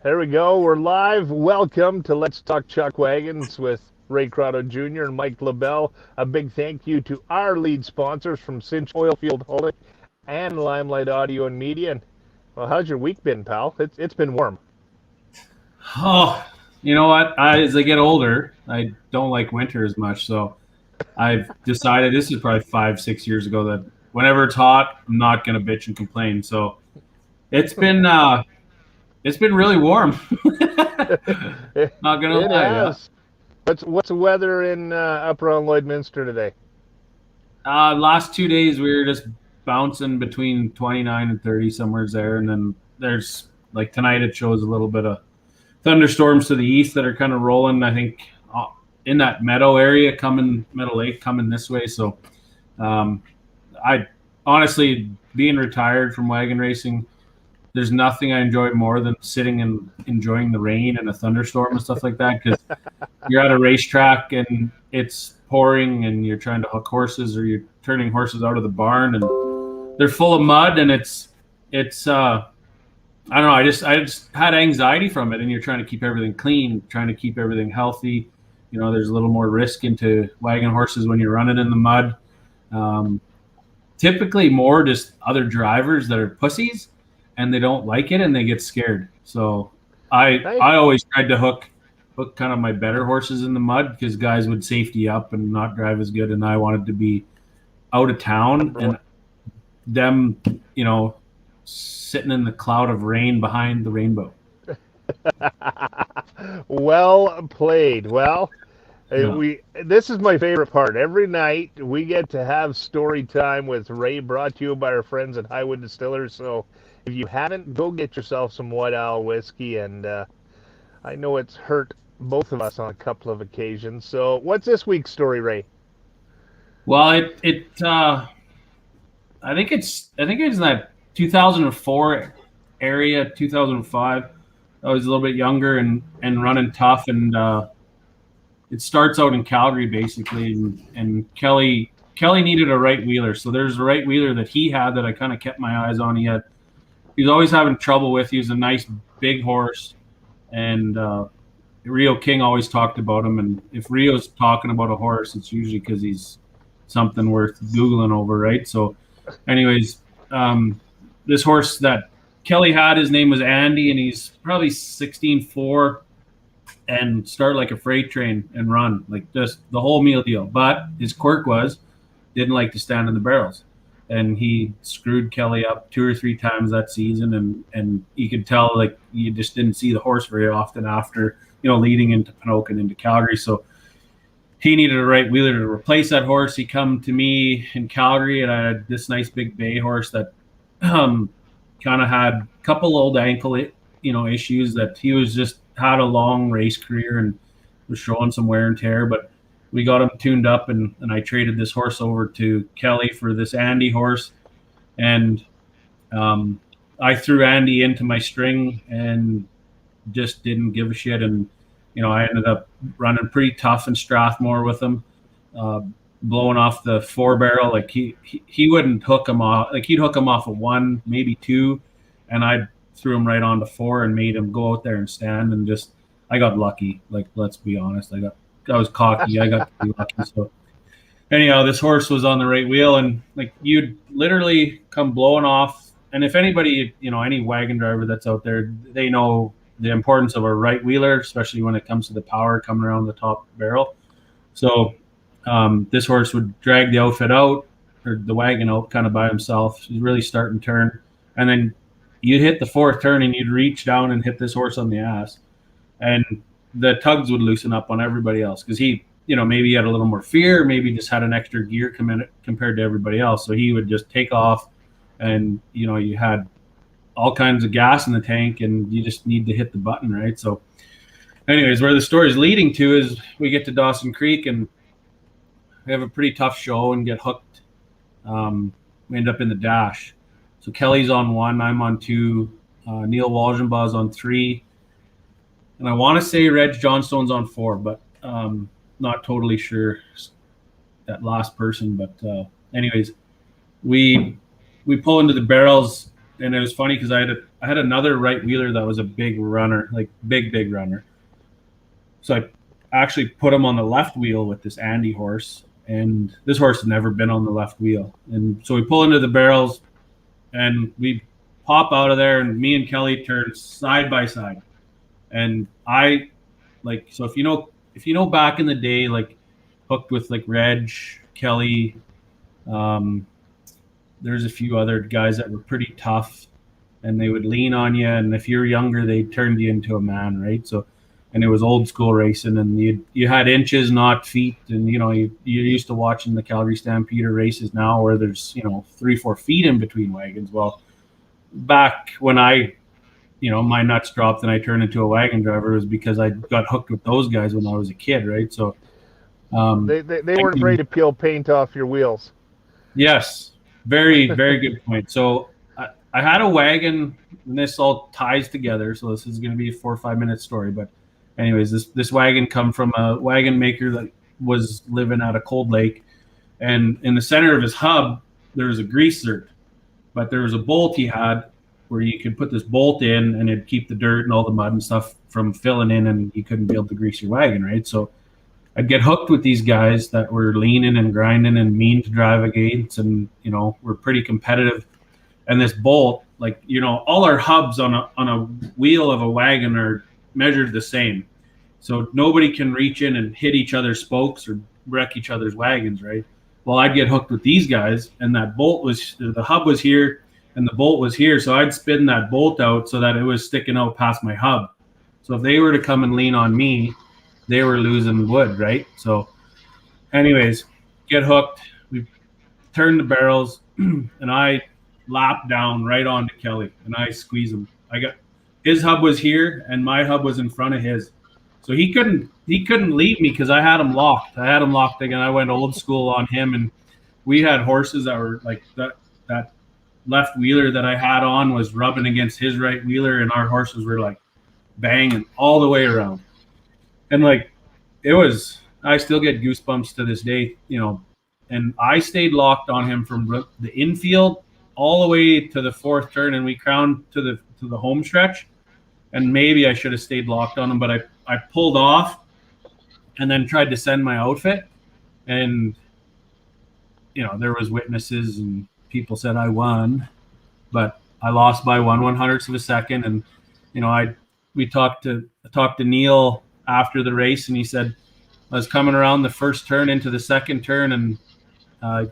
There we go. We're live. Welcome to Let's Talk Chuckwagons with Ray Croteau Jr. and Mike LaBelle. A big thank you to our lead sponsors from Cinch Oilfield Holding and Limelight Audio and Media. And, well, how's your week been, pal? It's been warm. Oh, you know what? As I get older, I don't like winter as much. So I've decided this is probably 5, 6 years ago that whenever it's hot, I'm not going to bitch and complain. So it's been uh, it's been really warm. Not gonna It lie, yeah. has. What's the weather in up around Lloydminster today? Last 2 days we were just bouncing between 29 and 30 somewheres there, and then there's like tonight it shows a little bit of thunderstorms to the east that are kind of rolling. I think in that Meadow area, Meadow Lake, coming this way. So, I honestly, being retired from wagon racing, there's nothing I enjoy more than sitting and enjoying the rain and a thunderstorm and stuff like that. Because you're at a racetrack and it's pouring, and you're trying to hook horses, or you're turning horses out of the barn, and they're full of mud, and it's I don't know. I just had anxiety from it, and you're trying to keep everything clean, trying to keep everything healthy. You know, there's a little more risk into wagon horses when you're running in the mud. Um, Typically, more just other drivers that are pussies, and they don't like it, and they get scared. So Hey, I always tried to hook kind of my better horses in the mud, because guys would safety up and not drive as good, and I wanted to be out of town and them, you know, sitting in the cloud of rain behind the rainbow. well played. Well, Yeah. we this is my favorite part. Every night we get to have story time with Ray, brought to you by our friends at Highwood Distillers. So if you haven't, go get yourself some White Owl whiskey. And I know it's hurt both of us on a couple of occasions. So what's this week's story, Ray? Well, I think it's in that 2004 area, 2005. I was a little bit younger and running tough, and it starts out in Calgary basically, and Kelly needed a right wheeler, so there's a right wheeler that he had that I kind of kept my eyes on. He was always having trouble with. He was a nice big horse, and Rio King always talked about him. And if Rio's talking about a horse, it's usually because he's something worth googling over, right? So, anyways, this horse that Kelly had, his name was Andy, and he's probably 16.4, and start like a freight train and run like just the whole meal deal. But his quirk was didn't like to stand in the barrels, and he screwed Kelly up 2 or 3 times that season. And you could tell like you just didn't see the horse very often after, leading into Pinoak and into Calgary. So he needed a right wheeler to replace that horse. He come to me in Calgary, and I had this nice big bay horse that kind of had a couple old ankle issues, that he was just had a long race career and was showing some wear and tear. But we got him tuned up, and I traded this horse over to Kelly for this Andy horse. And I threw Andy into my string and just didn't give a shit. And, I ended up running pretty tough in Strathmore with him, blowing off the 4 barrel. Like he wouldn't hook him off. Like he'd hook him off of 1, maybe 2. And I threw him right on to 4 and made him go out there and stand. And just, I got lucky. Like, let's be honest. I was cocky. I got to be lucky. So anyhow, this horse was on the right wheel, and like you'd literally come blowing off. And if anybody, any wagon driver that's out there, they know the importance of a right wheeler, especially when it comes to the power coming around the top barrel. So this horse would drag the outfit out, or the wagon out, kind of by himself. He's really start and turn. And then you'd hit the 4th turn, and you'd reach down and hit this horse on the ass. And the tugs would loosen up on everybody else, because he, maybe he had a little more fear, maybe just had an extra gear compared to everybody else. So he would just take off, and, you had all kinds of gas in the tank, and you just need to hit the button, right? So anyways, where the story is leading to is we get to Dawson Creek, and we have a pretty tough show and get hooked. We end up in the dash. So Kelly's on 1, I'm on 2, Neil Walgenbaugh's on 3, and I want to say Reg Johnstone's on 4, but not totally sure that last person. But anyways, we pull into the barrels, and it was funny because I had another right wheeler that was a big runner, like big runner. So I actually put him on the left wheel with this Andy horse, and this horse had never been on the left wheel. And so we pull into the barrels, and we pop out of there, and me and Kelly turn side by side. And I like so if you know back in the day, like hooked with like Reg, Kelly, um, there's a few other guys that were pretty tough, and they would lean on you, and if you're younger they turned you into a man, right? So and it was old school racing, and you had inches not feet, and you're used to watching the Calgary Stampeder races now where there's 3-4 feet in between wagons. Well, back when my nuts dropped and I turned into a wagon driver was because I got hooked with those guys when I was a kid, right? So they weren't afraid to peel paint off your wheels. Yes, very, very good point. So I had a wagon, and this all ties together. So this is going to be a 4 or 5 minute story. But anyways, this wagon come from a wagon maker that was living at a Cold Lake, and in the center of his hub there was a grease zert, but there was a bolt he had where you could put this bolt in and it'd keep the dirt and all the mud and stuff from filling in, and you couldn't be able to grease your wagon, right? So I'd get hooked with these guys that were leaning and grinding and mean to drive against, and were pretty competitive. And this bolt, like all our hubs on a wheel of a wagon are measured the same, so nobody can reach in and hit each other's spokes or wreck each other's wagons, right? Well, I'd get hooked with these guys, and the hub was here, and the bolt was here, so I'd spin that bolt out so that it was sticking out past my hub. So if they were to come and lean on me, they were losing wood, right? So anyways, get hooked. We turn the barrels, and I lap down right onto Kelly, and I squeeze him. His hub was here, and my hub was in front of his. So he couldn't leave me because I had him locked. Again. I went old school on him, and we had horses that were like that left wheeler that I had on was rubbing against his right wheeler, and our horses were like banging all the way around. And like I still get goosebumps to this day, and I stayed locked on him from the infield all the way to the fourth turn, and we crowned to the home stretch. And maybe I should have stayed locked on him, but I pulled off and then tried to send my outfit, and there was witnesses and people said I won, but I lost by 1/100th of a second. And we talked to Neil after the race, and he said I was coming around the first turn into the second turn, and I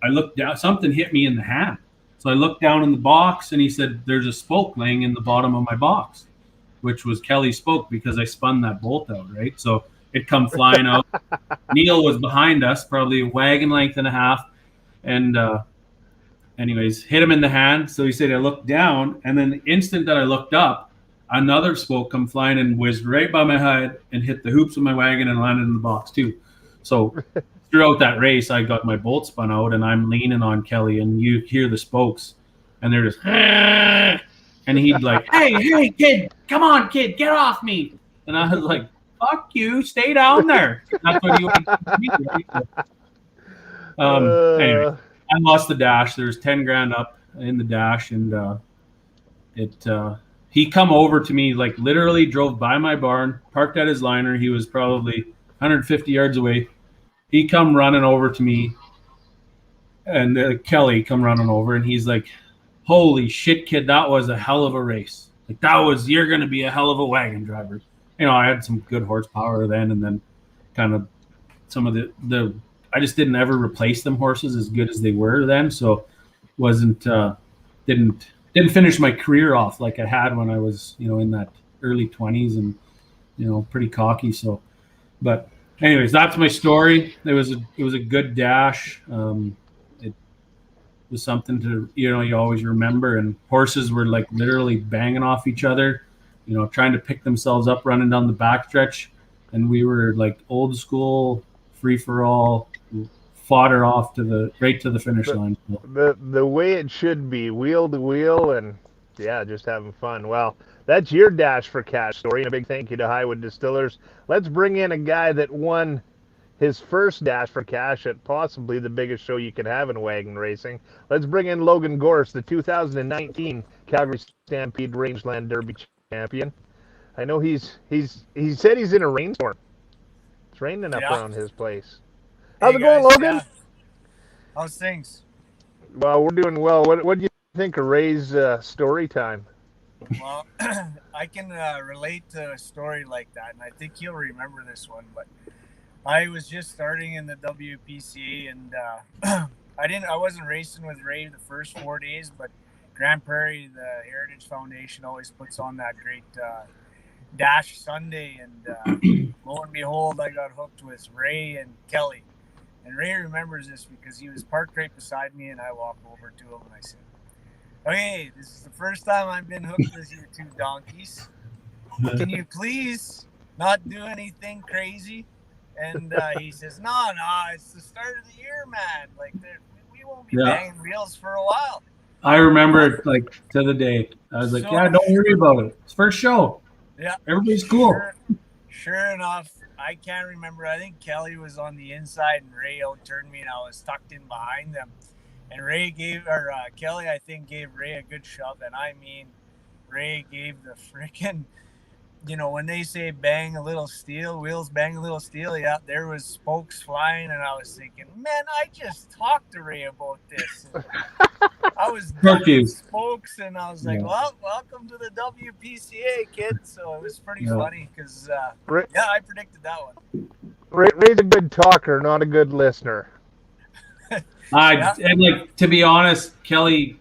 looked down, something hit me in the hand. So I looked down in the box, and he said there's a spoke laying in the bottom of my box, which was Kelly's spoke because I spun that bolt out, right? So it come flying out. Neil was behind us, probably a wagon length and a half, and anyways, hit him in the hand. So he said I looked down, and then the instant that I looked up, another spoke come flying and whizzed right by my head and hit the hoops of my wagon and landed in the box too. So throughout that race, I got my bolt spun out, and I'm leaning on Kelly, and you hear the spokes, and they're just, and he'd like, hey, kid, come on, kid, get off me. And I was like, fuck you, stay down there. That's what he would do. Anyway, I lost the dash. There was 10 grand up in the dash, and he come over to me, like literally drove by my barn, parked at his liner. He was probably 150 yards away. He come running over to me, and Kelly come running over, and he's like, holy shit, kid, that was a hell of a race. Like you're going to be a hell of a wagon driver. I had some good horsepower then, and then kind of some of the I just didn't ever replace them horses as good as they were then. So didn't finish my career off like I had when I was, in that early 20s and, pretty cocky. So, but anyways, that's my story. It was a good dash. It was something to, you always remember, and horses were like literally banging off each other, trying to pick themselves up running down the backstretch. And we were like old school free for all, fodder off right to the finish line. The way it should be, wheel to wheel, and yeah, just having fun. Well, that's your Dash for Cash story, and a big thank you to Highwood Distillers. Let's bring in a guy that won his first dash for cash at possibly the biggest show you could have in wagon racing. Let's bring in Logan Gorst, the 2019 Calgary Stampede Rangeland Derby champion. I know he said he's in a rainstorm. It's raining up around his place. How's it going, Logan? Yeah. How's things? Well, we're doing well. What do you think of Ray's story time? Well, I can relate to a story like that, and I think he'll remember this one. But I was just starting in the WPCA, and I wasn't racing with Ray the first 4 days, but Grand Prairie, the Heritage Foundation, always puts on that great Dash Sunday, and lo and behold, I got hooked with Ray and Kelly. And Ray remembers this because he was parked right beside me, and I walked over to him and I said, "Okay, this is the first time I've been hooked with you two donkeys. Can you please not do anything crazy?" And he says, no, it's the start of the year, man. Like, we won't be banging wheels for a while. I remember it, like, to the day. I was like, don't worry about it. It's first show. Yeah. Everybody's cool. Sure enough, I can't remember. I think Kelly was on the inside and Ray outturned me, and I was tucked in behind them. And Kelly, I think, gave Ray a good shove. And I mean, Ray gave the freaking, when they say bang a little steel, wheels bang a little steel, yeah, there was spokes flying. And I was thinking, man, I just talked to Ray about this. I was done spokes, and I was like, well, welcome to the WPCA, kid. So it was pretty funny because, I predicted that one. Ray's a good talker, not a good listener. And like, to be honest, Kelly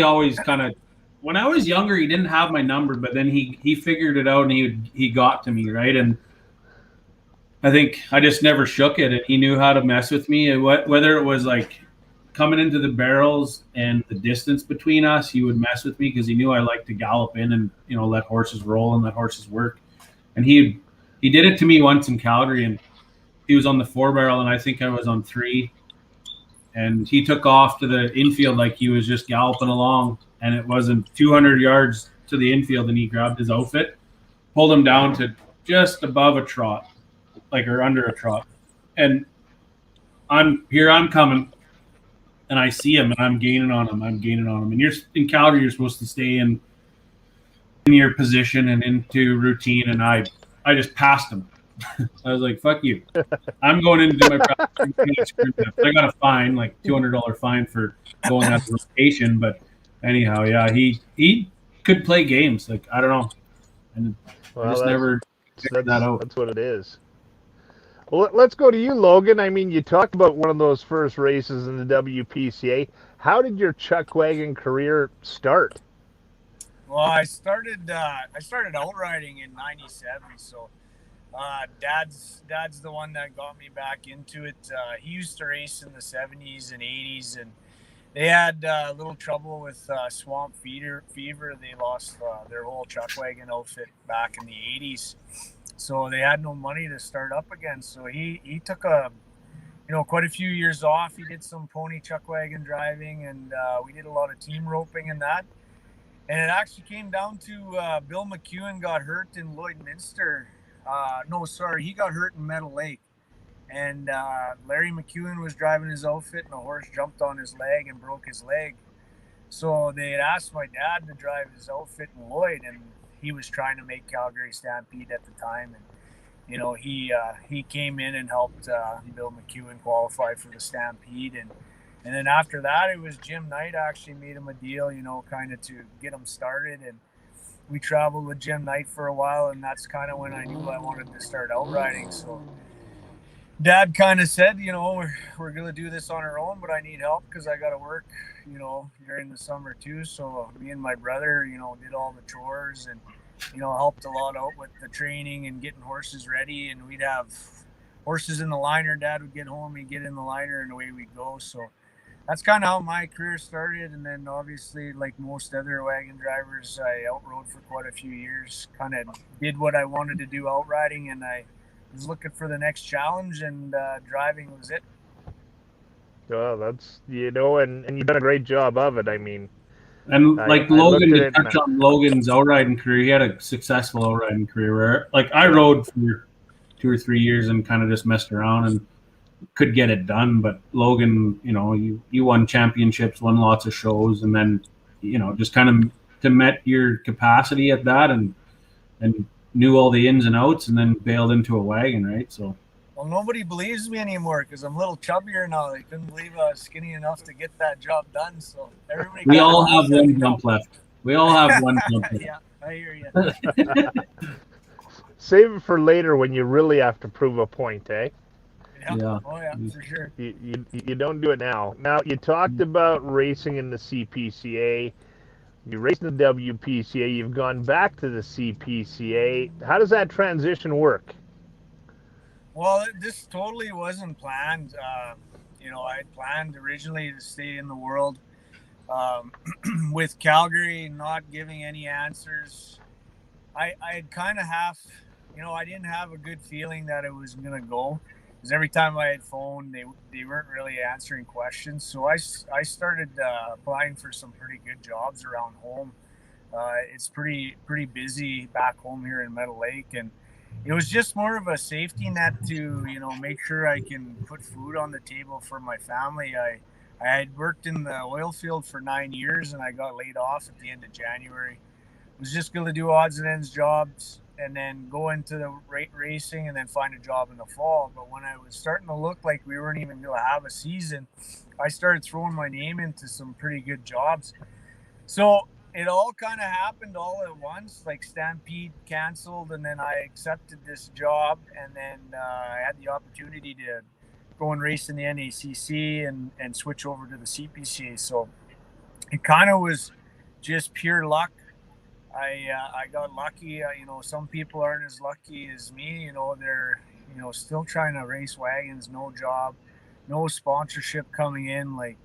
always kind of, when I was younger, he didn't have my number, but then he figured it out and he got to me, right? And I think I just never shook it, and he knew how to mess with me. And whether it was like coming into the barrels and the distance between us, he would mess with me because he knew I liked to gallop in and let horses roll and let horses work. And he did it to me once in Calgary, and he was on the 4-barrel, and I think I was on 3. And he took off to the infield like he was just galloping along, and it wasn't 200 yards to the infield, and he grabbed his outfit, pulled him down to just above a trot, or under a trot. And I'm coming, and I see him, and I'm gaining on him. And you're in Calgary, you're supposed to stay in your position and into routine, and I just passed him. I was like, fuck you. I'm going in to do my practice. I got a fine, like $200 fine for going out to rotation. But anyhow, yeah, he could play games. Like, I don't know. And I just never figured that out. That's what it is. Well, let's go to you, Logan. I mean, you talked about one of those first races in the WPCA. How did your Chuckwagon career start? Well, I started outriding in '97, so Dad's the one that got me back into it. He used to race in the 70s and 80s, and they had a little trouble with swamp fever. They lost their whole Chuckwagon outfit back in the 80s, so they had no money to start up again. So he took quite a few years off. He did some pony Chuckwagon driving, and we did a lot of team roping and that. And it actually came down to Bill McEwen got hurt in Lloydminster. He got hurt in Meadow Lake. And Larry McEwen was driving his outfit, and a horse jumped on his leg and broke his leg. So they had asked my dad to drive his outfit in Lloyd, and he was trying to make Calgary Stampede at the time. And, he came in and helped Bill McEwen qualify for the Stampede. And then after that, it was Jim Knight actually made him a deal, kind of to get him started. And we traveled with Jim Knight for a while, and that's kind of when I knew I wanted to start outriding. So Dad kind of said, we're going to do this on our own, but I need help because I got to work, during the summer too. So me and my brother, did all the chores and, helped a lot out with the training and getting horses ready. And we'd have horses in the liner. Dad would get home, he'd get in the liner, and away we'd go. So that's kind of how my career started. And then obviously, like most other wagon drivers, I outrode for quite a few years, kind of did what I wanted to do outriding, and I was looking for the next challenge, and driving was it. Well, that's, and you've done a great job of it. I mean, and Logan, to touch on Logan's outriding career, he had a successful outriding career where, like, I rode for 2 or 3 years and kind of just messed around, and could get it done. But Logan, you won championships, won lots of shows, and then, just kind of to met your capacity at that, and knew all the ins and outs, and then bailed into a wagon, right? So. Well, nobody believes me anymore because I'm a little chubbier now. They couldn't believe I was skinny enough to get that job done. So everybody. We all have one jump left. We all have one jump left. Yeah, I hear you. Save it for later when you really have to prove a point, eh? Yeah. Oh yeah, for sure. You don't do it now. Now, you talked about racing in the CPCA. You raced in the WPCA. You've gone back to the CPCA. How does that transition work? Well, this totally wasn't planned. I had planned originally to stay in the world. With Calgary not giving any answers, I had kind of I didn't have a good feeling that it was going to go. Because every time I had phoned, they weren't really answering questions. So I started applying for some pretty good jobs around home. It's pretty busy back home here in Meadow Lake, and it was just more of a safety net to, make sure I can put food on the table for my family. I had worked in the oil field for 9 years, and I got laid off at the end of January. Was just going to do odds and ends jobs and then go into the racing and then find a job in the fall. But when I was starting to look like we weren't even going to have a season, I started throwing my name into some pretty good jobs. So it all kind of happened all at once. Like Stampede canceled, and then I accepted this job, and then I had the opportunity to go and race in the NACC and switch over to the CPCA. So it kind of was just pure luck. I got lucky. Some people aren't as lucky as me. They're still trying to race wagons, no job, no sponsorship coming in. Like,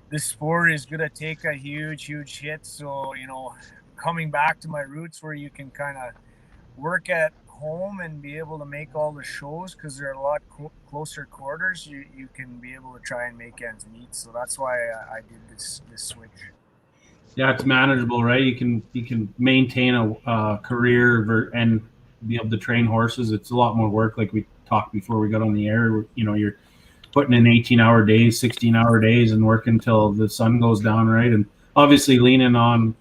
this sport is going to take a huge hit. So, coming back to my roots where you can kind of work at home and be able to make all the shows because they're a lot closer quarters, you can be able to try and make ends meet. So that's why I did this switch. Yeah, it's manageable, right? You can maintain a career and be able to train horses. It's a lot more work, like we talked before we got on the air. You're putting in 18-hour days, 16-hour days, and working until the sun goes down, right? And obviously leaning on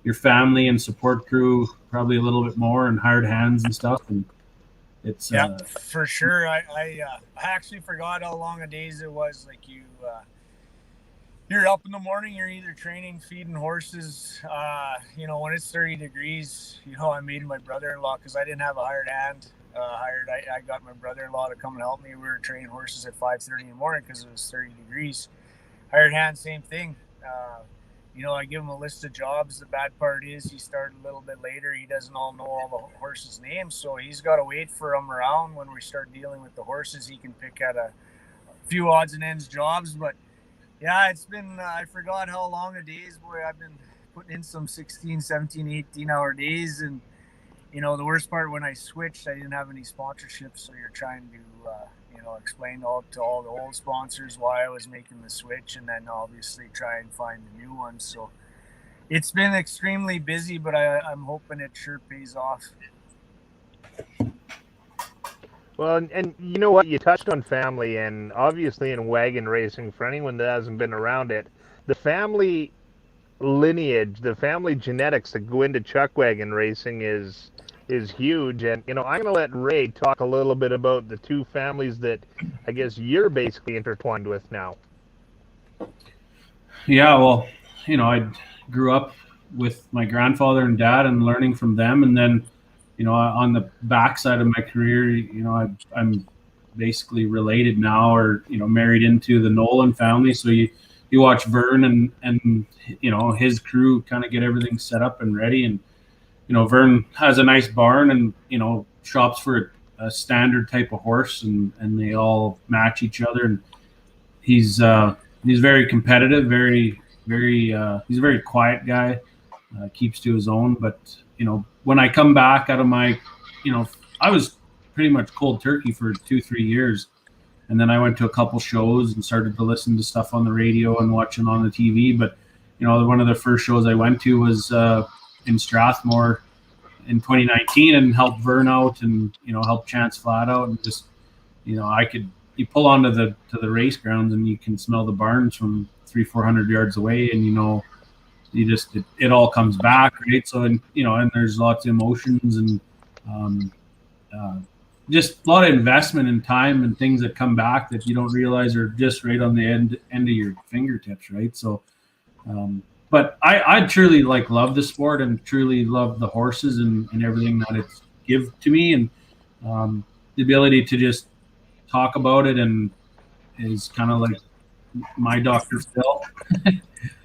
your family and support crew probably a little bit more, and hired hands and stuff. And it's for sure. I actually forgot how long a days it was. Like you're up in the morning, you're either training, feeding horses. When it's 30 degrees, I made my brother-in-law, because I didn't have a hired hand. I got my brother-in-law to come and help me. We were training horses at 5:30 in the morning because it was 30 degrees. Hired hand, same thing. I give him a list of jobs. The bad part is he started a little bit later. He doesn't all know all the horses' names, so he's got to wait for them around. When we start dealing with the horses, he can pick out a few odds and ends jobs. But yeah, it's been, I forgot how long a days, boy. I've been putting in some 16, 17, 18-hour days, and the worst part, when I switched, I didn't have any sponsorships, so you're trying to, explain to all the old sponsors why I was making the switch, and then obviously try and find a new one. So it's been extremely busy, but I'm hoping it sure pays off. Well, and you know what? You touched on family, and obviously in wagon racing, for anyone that hasn't been around it, the family lineage, the family genetics that go into chuckwagon racing is huge. And I'm going to let Ray talk a little bit about the two families that I guess you're basically intertwined with now. Yeah, well, I grew up with my grandfather and dad and learning from them, and then on the backside of my career, I'm basically related now, or married into the Nolan family. So you watch Vern and his crew kind of get everything set up and ready. And Vern has a nice barn and shops for a standard type of horse, and they all match each other. And he's very competitive, very he's a very quiet guy, keeps to his own. But when I come back out of my, I was pretty much cold turkey for 2-3 years. And then I went to a couple shows and started to listen to stuff on the radio and watching on the TV. But, one of the first shows I went to was in Strathmore in 2019, and helped Vern out and, helped Chance Flat out. And just, I you pull onto the race grounds and you can smell the barns from 300-400 yards away, and it all comes back, right? So, and there's lots of emotions and um, uh, just a lot of investment in time and things that come back that you don't realize are just right on the end of your fingertips, right? So, but I truly love the sport and truly love the horses and everything that it's give to me, and the ability to just talk about it and is kind of like my Dr. Phil,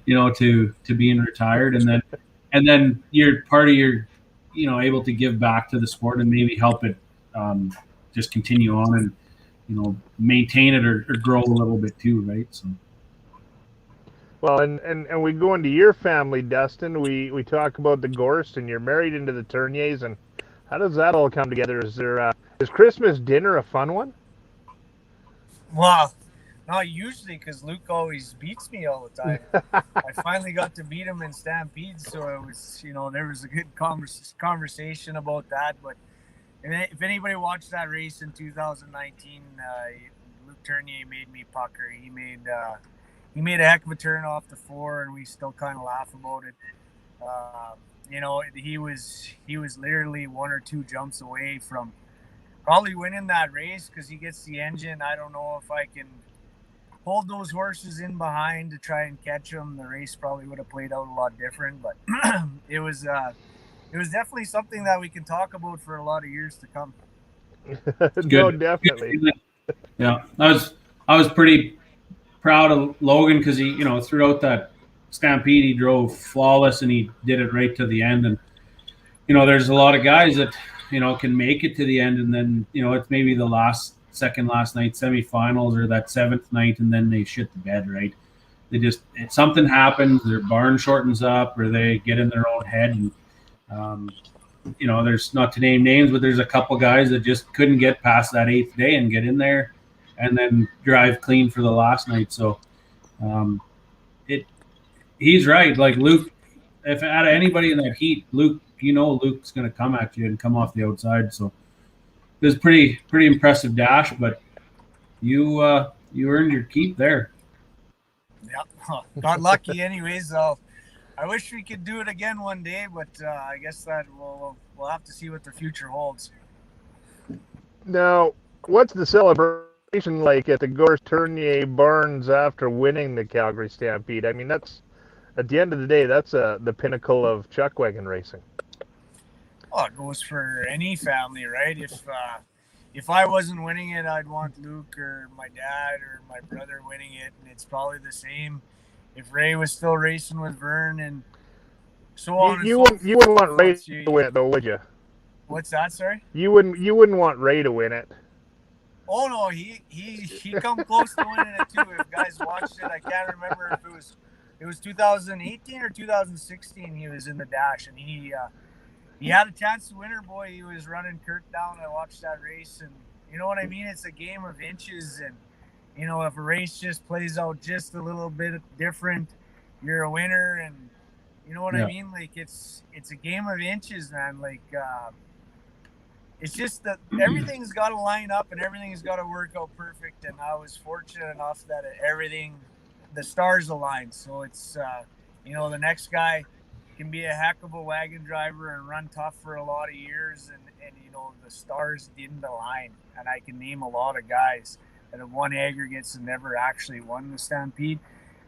to being retired, and then you're part of your, able to give back to the sport and maybe help it just continue on and maintain it or grow a little bit too, right? So. Well, and we go into your family, Dustin. We talk about the Gorst, and you're married into the Tourniers, and how does that all come together? Is Christmas dinner a fun one? Well, not usually, because Luke always beats me all the time. I finally got to beat him in Stampede, so it was, there was a good conversation about that. But if anybody watched that race in 2019, Luke Tournier made me pucker. He made a heck of a turn off the 4, and we still kind of laugh about it. He was literally 1 or 2 jumps away from probably winning that race, because he gets the engine. I don't know if I can hold those horses in behind to try and catch them. The race probably would have played out a lot different, but it was definitely something that we can talk about for a lot of years to come. No, definitely. Yeah, I was pretty proud of Logan, because he, throughout that Stampede, he drove flawless and he did it right to the end. And there's a lot of guys that can make it to the end, and then it's maybe the second last night semifinals or that 7th night, and then they shit the bed, right? Something happens, their barn shortens up, or they get in their own head, and there's, not to name names, but there's a couple guys that just couldn't get past that 8th day and get in there and then drive clean for the last night. So he's right. Like Luke, if out of anybody in that heat, Luke's going to come at you and come off the outside. So it was pretty impressive dash, but you earned your keep there. Yeah, got lucky anyways. I wish we could do it again one day, but I guess that we'll have to see what the future holds. Now, what's the celebration like at the Gorst Tournier barns after winning the Calgary Stampede? I mean, that's, at the end of the day, that's the pinnacle of chuckwagon racing. Well, it goes for any family, right? If I wasn't winning it, I'd want Luke or my dad or my brother winning it, and it's probably the same if Ray was still racing with Vern and so on. You wouldn't want Ray to win it, though, would you? What's that? Sorry. You wouldn't want Ray to win it. Oh no, he come close to winning it too. If guys watched it, I can't remember if it was 2018 or 2016. He was in the dash, and he had a chance to win her, boy. He was running Kurt down. I watched that race, and you know what I mean? It's a game of inches, and if a race just plays out just a little bit different, you're a winner, and you know what I mean? Like it's a game of inches, man. Like it's just that everything's got to line up and everything's got to work out perfect. And I was fortunate enough that the stars aligned. So it's the next guy can be a heck of a wagon driver and run tough for a lot of years, and the stars didn't align, and I can name a lot of guys that have won aggregates and never actually won the Stampede,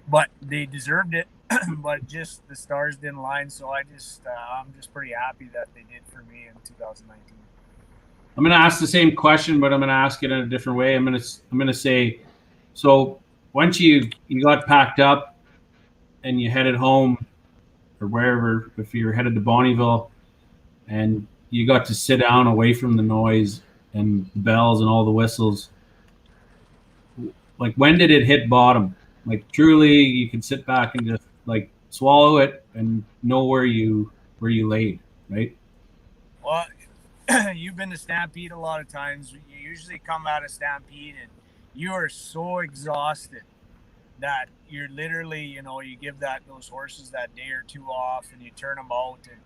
but they deserved it. But just the stars didn't align, so I'm just pretty happy that they did for me in 2019. I'm going to ask the same question, but I'm going to ask it in a different way. I'm going to say, so once you got packed up and you headed home, or wherever, if you're headed to Bonnyville, and you got to sit down away from the noise and the bells and all the whistles, like when did it hit bottom? Like truly you could sit back and just like swallow it and know where you laid, right? Well, you've been to Stampede a lot of times. You usually come out of Stampede and you are so exhausted that you're literally, you give those horses that day or two off and you turn them out and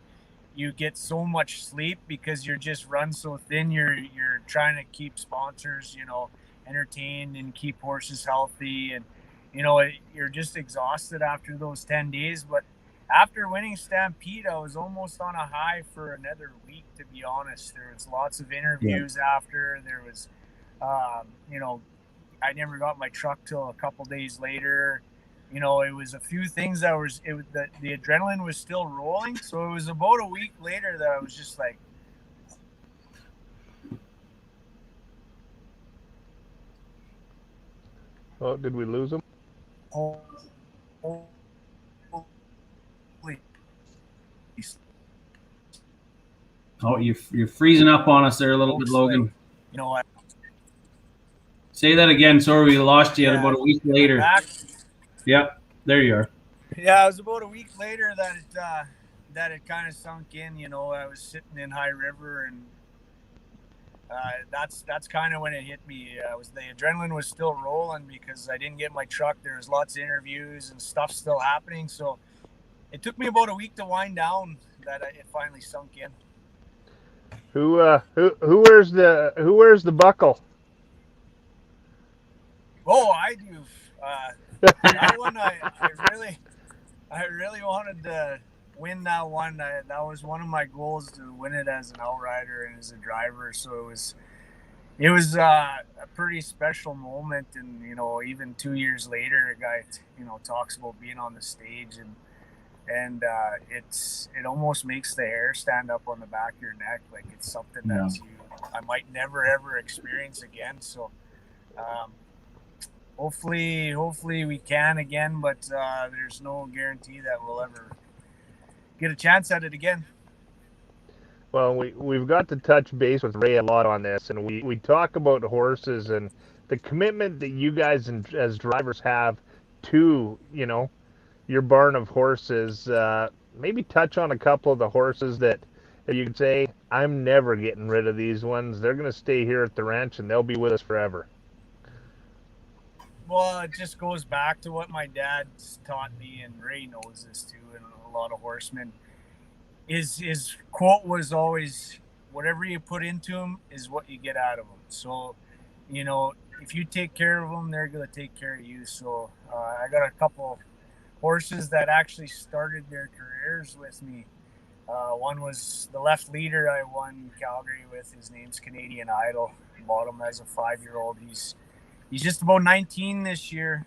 you get so much sleep because you're just run so thin. You're trying to keep sponsors, entertained and keep horses healthy. And, you're just exhausted after those 10 days. But after winning Stampede, I was almost on a high for another week, to be honest. There was lots of interviews after. There was, I never got my truck till a couple days later. It was a few things the adrenaline was still rolling. So it was about a week later that I was just like, oh, did we lose him? oh, you're freezing up on us there a little bit, Logan. What? Say that again. Sorry, we lost you about a week later. Yep, there you are. Yeah, it was about a week later that it kind of sunk in. I was sitting in High River, and that's kind of when it hit me. The adrenaline was still rolling because I didn't get my truck. There was lots of interviews and stuff still happening. So it took me about a week to wind down that it finally sunk in. Who wears the buckle? Oh, I do. That one, I really wanted to win that one. That was one of my goals, to win it as an outrider and as a driver. So it was a pretty special moment. And even 2 years later, a guy talks about being on the stage, and it almost makes the hair stand up on the back of your neck. Like it's something that I might never ever experience again. So. Hopefully we can again, but there's no guarantee that we'll ever get a chance at it again. Well, we've got to touch base with Ray a lot on this, and we talk about horses and the commitment that you guys as drivers have to, your barn of horses. Maybe touch on a couple of the horses that you could say, I'm never getting rid of these ones. They're going to stay here at the ranch, and they'll be with us forever. Well, it just goes back to what my dad's taught me, and Ray knows this too, and a lot of horsemen. His quote was always, whatever you put into them is what you get out of them. So, if you take care of them, they're going to take care of you. So I got a couple horses that actually started their careers with me. One was the left leader I won Calgary with. His name's Canadian Idol. Bought him as a 5-year-old. He's just about 19 this year.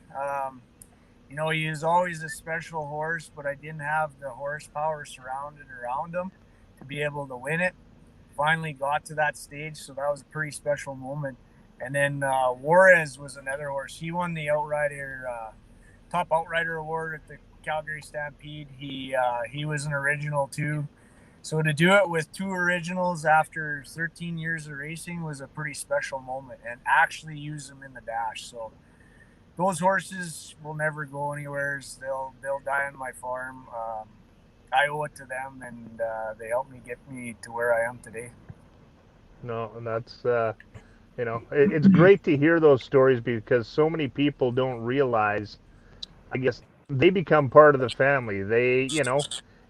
He was always a special horse, but I didn't have the horsepower surrounded around him to be able to win it. Finally got to that stage, so that was a pretty special moment. And then Juarez was another horse. He won the top outrider award at the Calgary Stampede. He was an original too. So to do it with 2 originals after 13 years of racing was a pretty special moment, and actually use them in the dash. So those horses will never go anywhere. They'll die on my farm. I owe it to them, and they helped me get me to where I am today. No, and that's it's great to hear those stories, because so many people don't realize, I guess, they become part of the family. They,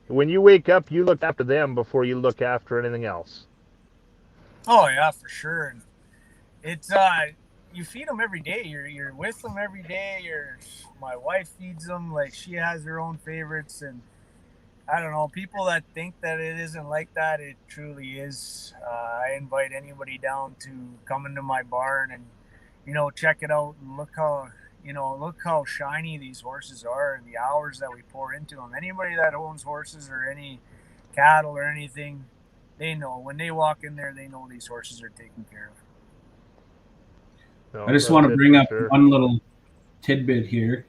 when you wake up, you look after them before you look after anything else. Oh yeah, for sure. And it's you feed them every day. You're with them every day. My wife feeds them. Like, she has her own favorites, and I don't know, people that think that it isn't like that, it truly is. I invite anybody down to come into my barn and check it out, and look how shiny these horses are, and the hours that we pour into them. Anybody that owns horses or any cattle or anything, they know when they walk in there, they know these horses are taken care of. No, I just want to bring up one little tidbit here,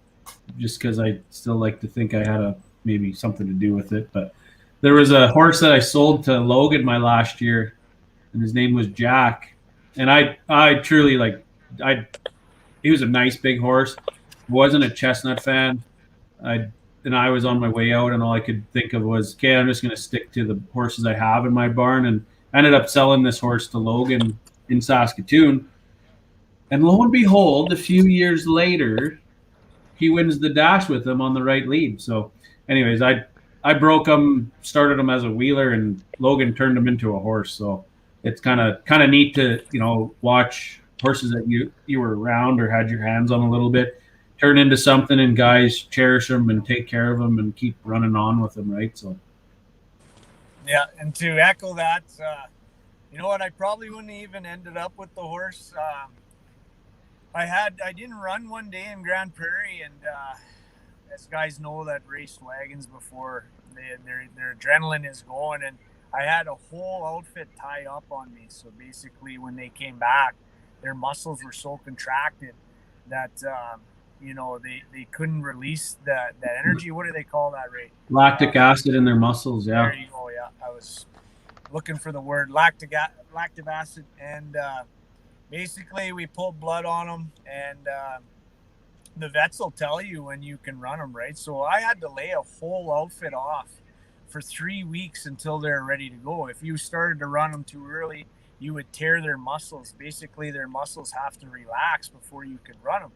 just because I still like to think I had maybe something to do with it. But there was a horse that I sold to Logan my last year, and his name was Jack. And I truly he was a nice big horse. Wasn't a chestnut fan. I was on my way out, and all I could think of was, okay, I'm just going to stick to the horses I have in my barn. And I ended up selling this horse to Logan in Saskatoon. And lo and behold, a few years later, he wins the dash with him on the right lead. So anyways, I broke him, started him as a wheeler, and Logan turned him into a horse. So it's kind of neat to, watch horses that you were around or had your hands on a little bit turn into something, and guys cherish them and take care of them and keep running on with them, right? So yeah, and to echo that, you know what, I probably wouldn't even ended up with the horse. I didn't run one day in Grand Prairie, and as guys know that raced wagons before, their adrenaline is going, and I had a whole outfit tied up on me. So basically, when they came back, their muscles were so contracted that you know, they couldn't release that energy. What do they call that, Ray? Lactic acid in their muscles. Yeah. There you go. Yeah, I was looking for the word lactic acid, and basically we pulled blood on them, and the vets will tell you when you can run them, right? So I had to lay a whole outfit off for 3 weeks until they're ready to go. If you started to run them too early, you would tear their muscles. Basically, their muscles have to relax before you could run them.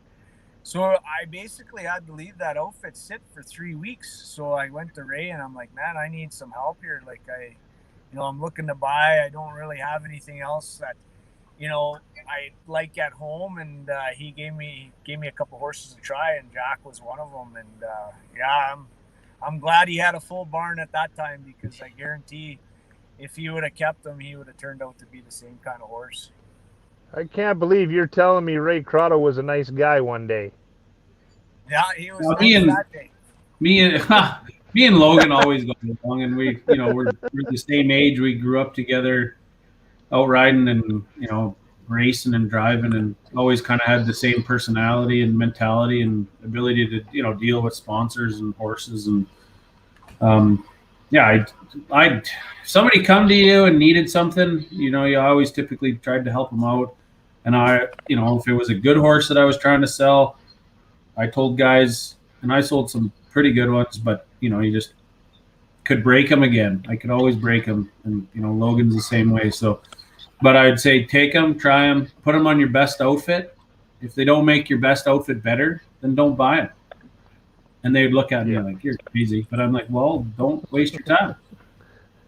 So I basically had to leave that outfit sit for 3 weeks. So I went to Ray and I'm like, man, I need some help here. Like I'm looking to buy. I don't really have anything else that, I like at home. And he gave me a couple horses to try, and Jack was one of them. And I'm glad he had a full barn at that time, because I guarantee if he would have kept him, he would have turned out to be the same kind of horse. I can't believe you're telling me Ray Croteau was a nice guy one day. Yeah, he was that day. Me and Logan always go along, and we're the same age. We grew up together, out riding and racing and driving, and always kind of had the same personality and mentality and ability to deal with sponsors and horses. And I somebody come to you and needed something, you always typically tried to help them out. And if it was a good horse that I was trying to sell, I told guys, and I sold some pretty good ones, but you just could break them again. I could always break them, and Logan's the same way. So, but I'd say take them, try them, put them on your best outfit. If they don't make your best outfit better, then don't buy them. And they'd look at me like, you're crazy. But I'm like, well, don't waste your time.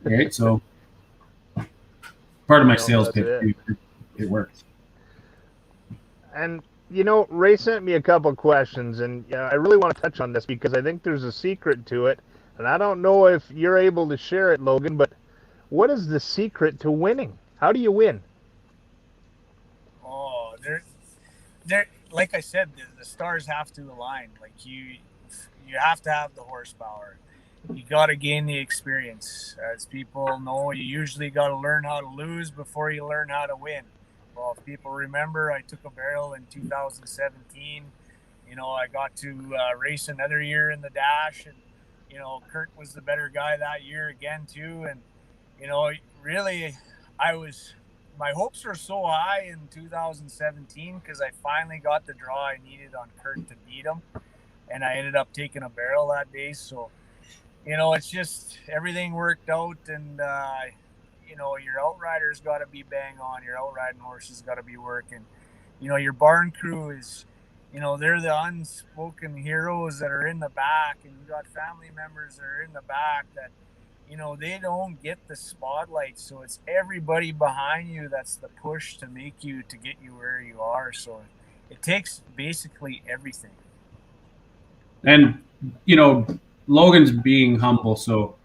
Right? So part of my sales pitch, it works. And, Ray sent me a couple questions, and I really want to touch on this because I think there's a secret to it. And I don't know if you're able to share it, Logan, but what is the secret to winning? How do you win? Oh, they're like I said, the stars have to align. Like you have to have the horsepower. You got to gain the experience. As people know, you usually got to learn how to lose before you learn how to win. Well, if people remember, I took a barrel in 2017. I got to race another year in the dash, and Kurt was the better guy that year again too. And really, my hopes were so high in 2017 because I finally got the draw I needed on Kurt to beat him, and I ended up taking a barrel that day. So it's just everything worked out, and your outriders got to be bang on. Your outriding horses got to be working. Your barn crew is, they're the unspoken heroes that are in the back, and you got family members that are in the back that, they don't get the spotlight. So it's everybody behind you that's the push to get you where you are. So it takes basically everything. And, Logan's being humble. So,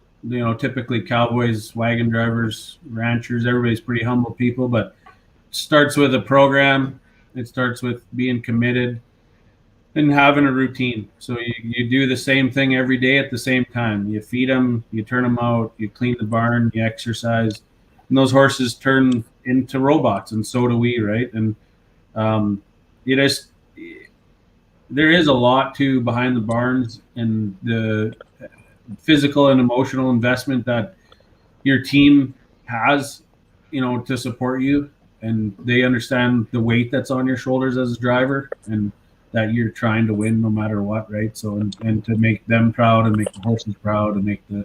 typically cowboys, wagon drivers, ranchers, everybody's pretty humble people, but it starts with a program. It starts with being committed and having a routine. So you do the same thing every day at the same time. You feed them, you turn them out, you clean the barn, you exercise, and those horses turn into robots, and so do we, right? And there is a lot too behind the barns, and the physical and emotional investment that your team has, to support you, and they understand the weight that's on your shoulders as a driver, and that you're trying to win no matter what, right? So, and to make them proud, and make the horses proud, and make the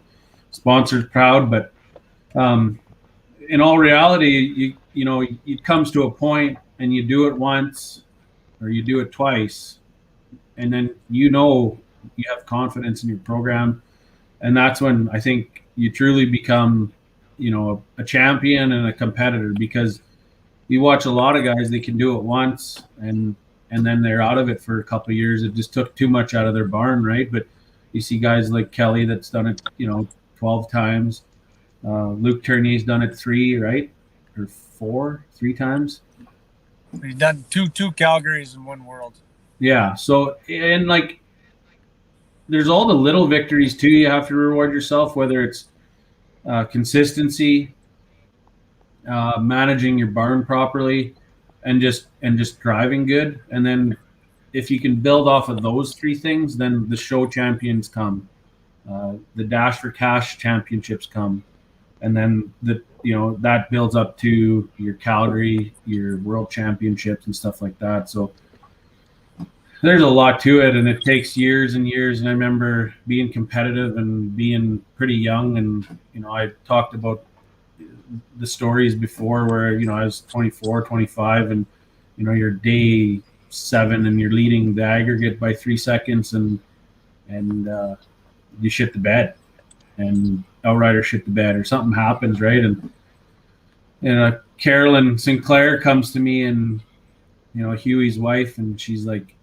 sponsors proud. But in all reality, it comes to a point, and you do it once or you do it twice, and then you have confidence in your program, and that's when I think you truly become a champion and a competitor, because you watch a lot of guys, they can do it once and then they're out of it for a couple of years. It just took too much out of their barn, right? But you see guys like Kelly that's done it, 12 times. Luke Tournier's done it 3, right? Or 3 times. He's done two Calgarys in one world. Yeah. So, and like, there's all the little victories too. You have to reward yourself, whether it's consistency, managing your barn properly, and just driving good. And then if you can build off of those 3 things, then the show champions come, the Dash for Cash championships come, and then that builds up to your Calgary, your world championships and stuff like that. So there's a lot to it, and it takes years and years. And I remember being competitive and being pretty young, and I talked about the stories before where I was 24, 25, and you're day 7 and you're leading the aggregate by 3 seconds, and you shit the bed, and outrider shit the bed, or something happens, right? And Carolyn Sinclair comes to me, and Huey's wife, and she's like,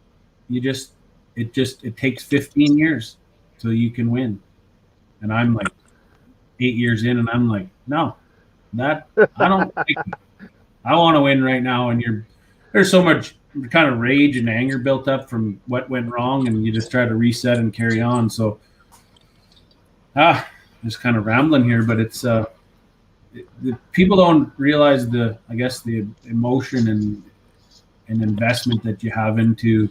it takes 15 years so you can win. And I'm like 8 years in, and I'm like, no, that I don't think I want to win right now. And there's so much kind of rage and anger built up from what went wrong, and you just try to reset and carry on. So just kind of rambling here, but it's the people don't realize the emotion and investment that you have into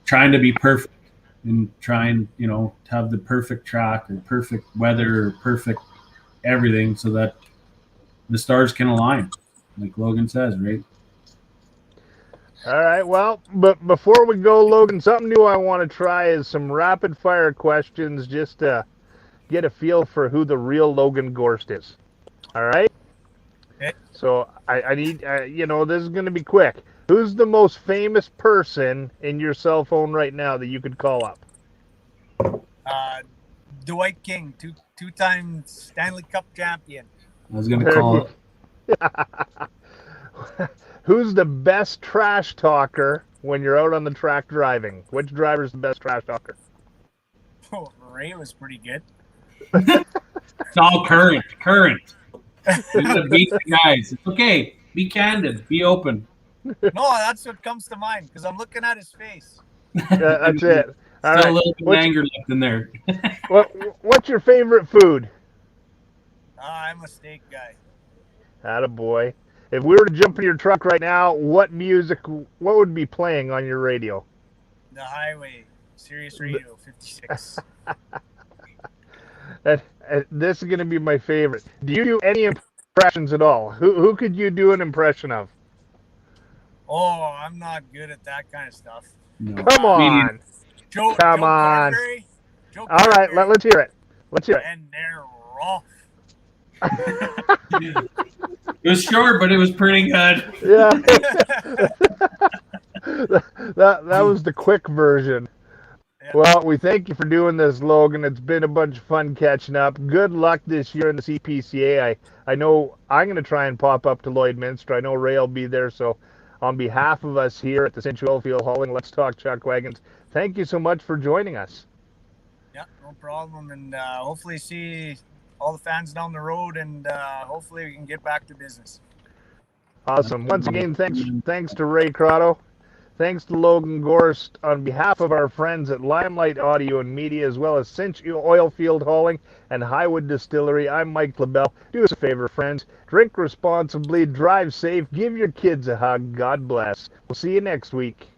trying to be perfect, and trying to have the perfect track or perfect weather or perfect everything, so that the stars can align, like Logan says, right? All right, well, but before we go, Logan, something new I want to try is some rapid fire questions, just to get a feel for who the real Logan Gorst is. All right? Okay. So I need, this is going to be quick. Who's the most famous person in your cell phone right now that you could call up? Dwight King, two-time Stanley Cup champion. I was going to call it. Who's the best trash talker when you're out on the track driving? Which driver's the best trash talker? Oh, Ray was pretty good. It's all current. You gotta beat the guys. It's okay. Be candid. Be open. No, that's what comes to mind, because I'm looking at his face. That's it. All right. A little bit of anger left in there. What's your favorite food? I'm a steak guy. Attaboy. If we were to jump in your truck right now, what would be playing on your radio? The Highway, Sirius Radio 56. This is going to be my favorite. Do you do any impressions at all? Who could you do an impression of? Oh, I'm not good at that kind of stuff. No. Come on. Joe on. Joe all right, let's hear it. And they're rough. It was short, but it was pretty good. Yeah. that was the quick version. Yeah. Well, we thank you for doing this, Logan. It's been a bunch of fun catching up. Good luck this year in the CPCA. I know I'm going to try and pop up to Lloydminster. I know Ray will be there. So on behalf of us here at the Century Oilfield Hauling Let's Talk Chuckwagons, thank you so much for joining us. Yeah, no problem. And hopefully see all the fans down the road, and hopefully we can get back to business. Awesome. Once again, thanks to Ray Croteau. Thanks to Logan Gorst. On behalf of our friends at Limelight Audio and Media, as well as Century Oilfield Hauling and Highwood Distillery, I'm Mike LaBelle. Do us a favor, friends. Drink responsibly, drive safe, give your kids a hug. God bless. We'll see you next week.